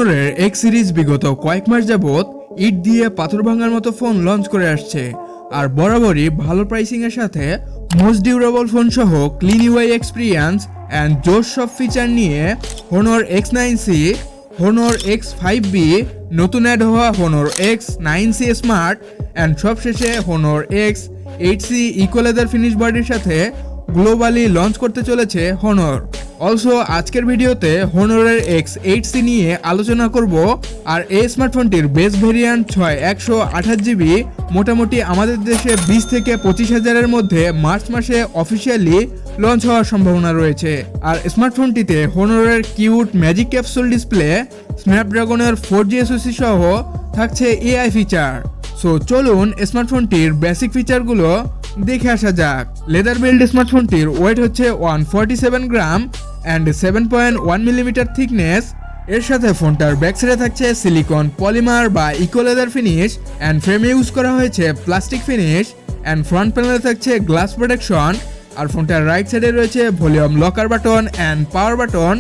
হনরের x series বিগত কয়েক মাস যাবত ইট দিয়ে পাথর ভাঙার মতো ফোন লঞ্চ করে আসছে, আর বরাবরই ভালো প্রাইসিং এর সাথে মোস্ট ডিউরেবল ফোন সহ ক্লিন ইউআই এক্সপিরিয়েন্স অ্যান্ড জোশ সব ফিচার নিয়ে হনর X9C, হনর X5B, নতুন অ্যাড হওয়া হনর X9C স্মার্ট অ্যান্ড সবশেষে Honor X8C eco leather finish বডির সাথে গ্লোবালি লঞ্চ করতে চলেছে হনর। অলসো আজকের ভিডিওতে হনরের X8C নিয়ে আলোচনা করব, আর এই স্মার্টফোনটির বেস ভেরিয়েন্ট 6128GB মোটামুটি আমাদের দেশে 20 থেকে 25,000-এর মধ্যে মার্চ মাসে অফিসিয়ালি লঞ্চ হওয়ার সম্ভাবনা রয়েছে। আর স্মার্টফোনটিতে হনরের কিউট ম্যাজিক ক্যাপসুল ডিসপ্লে, স্ন্যাপড্রাগনের 4G SoC সহ থাকছে AI ফিচার। সো চলুন স্মার্টফোনটির বেসিক ফিচারগুলো দেখে আসা যাক। লেদার বিল্ড স্মার্টফোনটির ওয়েট হচ্ছে 147 গ্রাম অ্যান্ড 7.1 মিলিমিটার থিকনেস। এর সাথে ফোনটার ব্যাক সাইডে থাকছে সিলিকন পলিমার বা ইকো লেদার ফিনিশ অ্যান্ড ফ্রেমে ইউজ করা হয়েছে প্লাস্টিক ফিনিশ অ্যান্ড ফ্রন্ট প্যানেলে থাকছে গ্লাস প্রোটেকশন। আর ফোনটার রাইট সাইডে রয়েছে volume locker button and power button,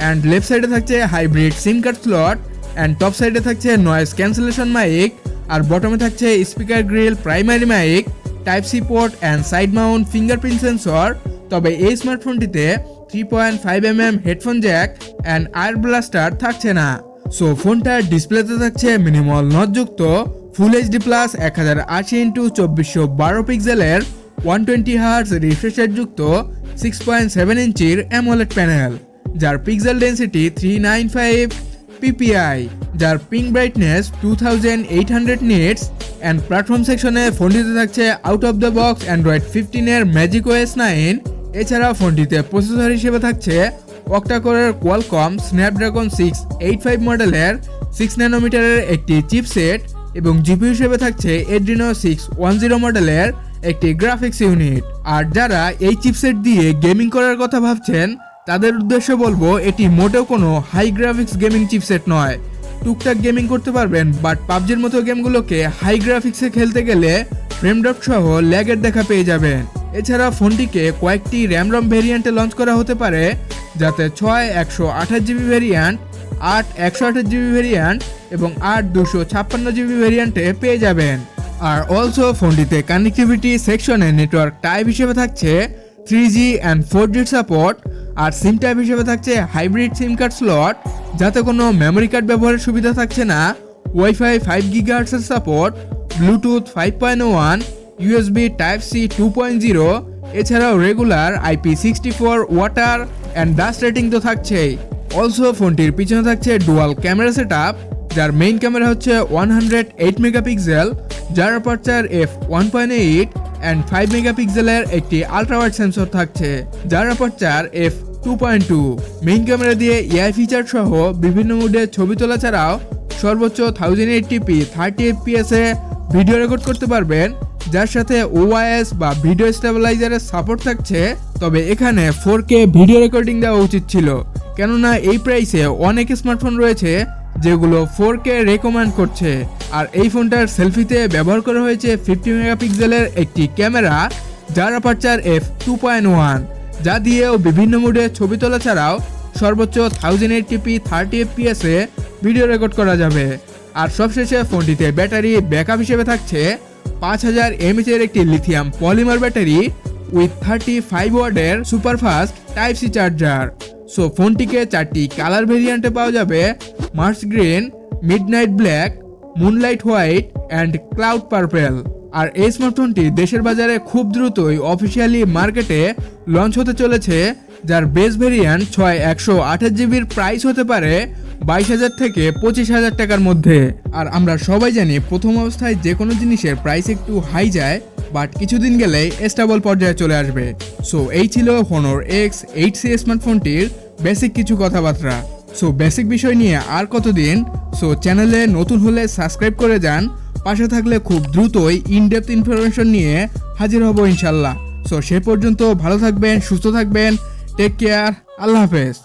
and left সাইডে থাকছে hybrid SIM card slot, and top সাইডে থাকছে নয়েজ ক্যান্সেলেশন মাইক, আর বটমে থাকছে speaker grille, primary mic, type C port and side mount fingerprint sensor. তবে এই স্মার্টফোনটিতে 3.5mm headphone jack and IR blaster থাকছে না। সো ফোনটার ডিসপ্লেতে থাকছে মিনিমাল নটযুক্ত ফুল এইচডি প্লাস 1080x2412 পিক্সেলের 120Hz রিফ্রেশ রেট যুক্ত 6.7 ইঞ্চির অ্যামোলেড প্যানেল, যার পিক্সেল ডেন্সিটি 395 ppi, যার peak brightness 2800 nits. And platform সেকশনে ফোনটিতে থাকছে out of the box android 15-এর ম্যাজিক ওএস 9। এছাড়া ফোনটিতে প্রসেসর হিসেবে থাকছে অক্টাকোরের কোয়ালকম স্ন্যাপড্রাগন 685 মডেলের 6 ন্যানোমিটারের একটি চিপসেট, এবং জিপিইউ হিসেবে থাকছে Adreno 610 মডেলের একটি গ্রাফিক্স ইউনিট। আর যারা এই চিপসেট দিয়ে গেমিং করার কথা ভাবছেন তাদের উদ্দেশ্যে বলবো, এটি মোটেও কোনো হাই গ্রাফিক্স গেমিং চিপসেট নয়। টুকটাক গেমিং করতে পারবেন, বাট পাবজির মতো গেমগুলোকে হাই গ্রাফিক্সে খেলতে গেলে ফ্রেম ড্রপ সহ ল্যাগের দেখা পেয়ে যাবেন। এছাড়া ফোনটিকে কয়েকটি র্যাম রম ভেরিয়েন্টে লঞ্চ করা হতে পারে, যাতে 6128GB ভেরিয়েন্ট, 8128GB ভেরিয়েন্ট এবং 8256GB ভেরিয়েন্টে পেয়ে যাবেন। আর অলসো ফোনটিতে কানেক্টিভিটি সেকশনে নেটওয়ার্ক টাইপ হিসেবে থাকছে 3G অ্যান্ড 4G সাপোর্ট, আর সিম টাইপ হিসেবে থাকছে হাইব্রিড সিম কার্ড স্লট, যাতে কোনো মেমোরি কার্ড ব্যবহারের সুবিধা থাকছে না। ওয়াইফাই 5 GHz এর সাপোর্ট, ব্লুটুথ 5.1, USB টাইপ সি 2.0, এছাড়াও regular IP64 water and dust rating তো থাকছেই। অলসো ফোনটির পিছনে থাকছে ডুয়াল ক্যামেরা সেটআপ, যার মেইন ক্যামেরা হচ্ছে 108 মেগাপিক্সেল, যার অ্যাপারচার f1.8 অ্যান্ড 5 মেগাপিক্সেলের একটি আলট্রাওয়াইড সেন্সর থাকছে, যার অ্যাপারচার f2.2। মেইন ক্যামেরা দিয়ে এআই ফিচার সহ বিভিন্ন মোডে ছবি তোলা ছাড়াও সর্বোচ্চ 1080p 30fps এ ভিডিও রেকর্ড করতে পারবেন, যার সাথে OIS বা ভিডিও স্টেবিলাইজারের সাপোর্ট থাকছে। তবে এখানে 4K ভিডিও রেকর্ডিং দেওয়া উচিত ছিল, কেননা এই প্রাইসে অনেক স্মার্টফোন রয়েছে যেগুলো 4K রেকমেন্ড করছে। আর এই ফোনটার সেলফিতে ব্যবহার করা হয়েছে 50 মেগাপিক্সেলের একটি ক্যামেরা, যার অ্যাপারচার f2.1, যা দিয়েও বিভিন্ন মোডে ছবি তোলা ছাড়াও সর্বোচ্চ 1080p 30fps এ ভিডিও রেকর্ড করা যাবে। আর সবশেষে ফোনটিতে ব্যাটারি ব্যাকআপ হিসেবে থাকছে 5000 mAh এর একটি লিথিয়াম পলিমার ব্যাটারি উইথ 35 ওয়াটের superfast type C charger. So ফোনটিকে 4টি কালার ভেরিয়েন্টে পাওয়া যাবে: Mars green, midnight black, moonlight white and cloud purple. আর এই স্মার্টফোনটি দেশের বাজারে খুব দ্রুতই অফিসিয়ালি মার্কেটে লঞ্চ হতে চলেছে, যার বেস ভেরিয়েন্ট 6128GBর প্রাইস হতে পারে 22,000 থেকে 25,000 টাকার মধ্যে। আর আমরা সবাই জানি প্রথম অবস্থায় যে কোনো জিনিসের প্রাইস একটু হাই যায়, বাট কিছুদিন গেলেই স্টেবল পর্যায়ে চলে আসবে। সো এই ছিল হনর X8C স্মার্টফোনটির বেসিক কিছু কথাবার্তা। সো বেসিক বিষয় নিয়ে আর কতদিন? সো চ্যানেলে নতুন হলে সাবস্ক্রাইব করে যান, পাশে থাকলে খুব দ্রুতই ইনডেপথ ইনফরমেশন নিয়ে হাজির হব ইনশাল্লাহ। সো সে পর্যন্ত ভালো থাকবেন, সুস্থ থাকবেন, টেক কেয়ার, আল্লাহ হাফেজ।